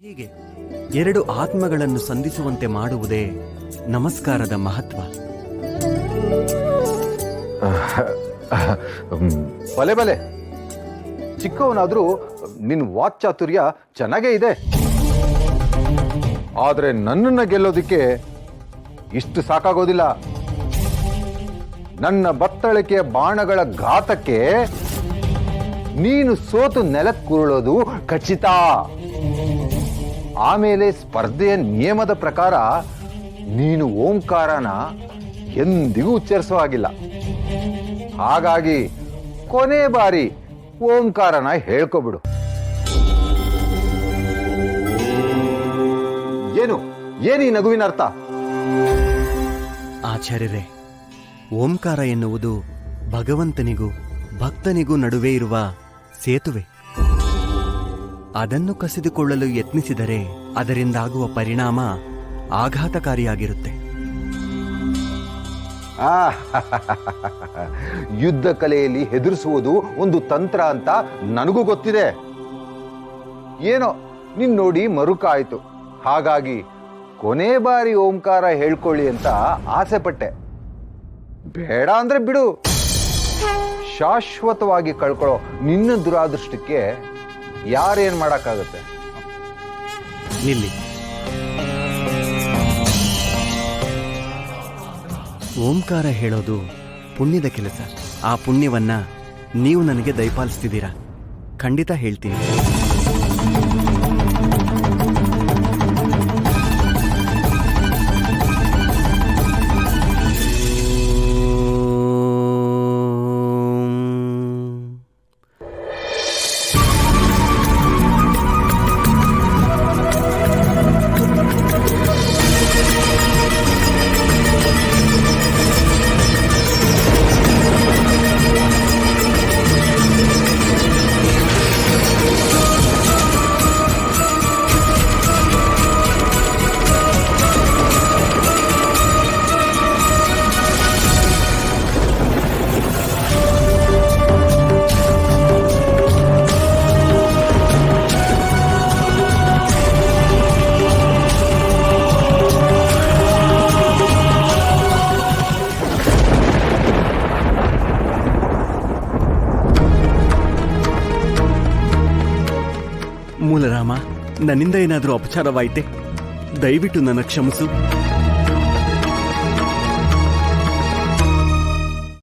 ಹೀಗೆ ಎರಡು ಆತ್ಮಗಳನ್ನು ಸಂಧಿಸುವಂತೆ ಮಾಡುವುದೇ ನಮಸ್ಕಾರದ ಮಹತ್ವ. ಬಲೆ ಬಲೆ, ಚಿಕ್ಕವನಾದ್ರೂ ನಿನ್ ವಾಕ್ಚಾತುರ್ಯ ಚೆನ್ನಾಗೇ ಇದೆ. ಆದ್ರೆ ನನ್ನನ್ನ ಗೆಲ್ಲೋದಿಕ್ಕೆ ಇಷ್ಟು ಸಾಕಾಗೋದಿಲ್ಲ. ನನ್ನ ಬತ್ತಳಿಕೆಯ ಬಾಣಗಳ ಘಾತಕ್ಕೆ ನೀನು ಸೋತು ನೆಲಕ್ಕುರುಳೋದು ಖಚಿತ. ಆಮೇಲೆ ಸ್ಪರ್ಧೆಯ ನಿಯಮದ ಪ್ರಕಾರ ನೀನು ಓಂಕಾರನ ಎಂದಿಗೂ ಉಚ್ಚರಿಸೋ ಹಾಗಿಲ್ಲ. ಹಾಗಾಗಿ ಕೊನೆ ಬಾರಿ ಓಂಕಾರನ ಹೇಳ್ಕೊಬಿಡು. ಏನು ಈ ನಗುವಿನ ಅರ್ಥ? ಆಚಾರ್ಯರೇ, ಓಂಕಾರ ಎನ್ನುವುದು ಭಗವಂತನಿಗೂ ಭಕ್ತನಿಗೂ ನಡುವೆ ಇರುವ ಸೇತುವೆ. ಅದನ್ನು ಕಸಿದುಕೊಳ್ಳಲು ಯತ್ನಿಸಿದರೆ ಅದರಿಂದಾಗುವ ಪರಿಣಾಮ ಆಘಾತಕಾರಿಯಾಗಿರುತ್ತೆ. ಯುದ್ಧ ಕಲೆಯಲ್ಲಿ ಹೆದರಿಸುವುದು ಒಂದು ತಂತ್ರ ಅಂತ ನನಗೂ ಗೊತ್ತಿದೆ. ಏನೋ ನಿನ್ ನೋಡಿ ಮರುಕ ಆಯ್ತು. ಹಾಗಾಗಿ ಕೊನೆ ಬಾರಿ ಓಂಕಾರ ಹೇಳ್ಕೊಳ್ಳಿ ಅಂತ ಆಸೆ ಪಟ್ಟೆ. ಬೇಡ ಅಂದ್ರೆ ಬಿಡು. ಶಾಶ್ವತವಾಗಿ ಕಳ್ಕೊಳ್ಳೋ ನಿನ್ನ ದುರಾದೃಷ್ಟಕ್ಕೆ ಯಾರೇನ್ ಮಾಡಕ್ಕಾಗತ್ತೆ? ನಿಲ್ಲಿ. ಓಂಕಾರ ಹೇಳೋದು ಪುಣ್ಯದ ಕೆಲಸ. ಆ ಪುಣ್ಯವನ್ನ ನೀವು ನನಗೆ ದಯಪಾಲಿಸ್ತಿದ್ದೀರಾ. ಖಂಡಿತ ಹೇಳ್ತೀನಿ. ಮೂಲರಾಮ, ನನ್ನಿಂದ ಏನಾದರೂ ಅಪಚಾರವಾಯಿತೆ? ದಯವಿಟ್ಟು ನನ್ನ ಕ್ಷಮಿಸು.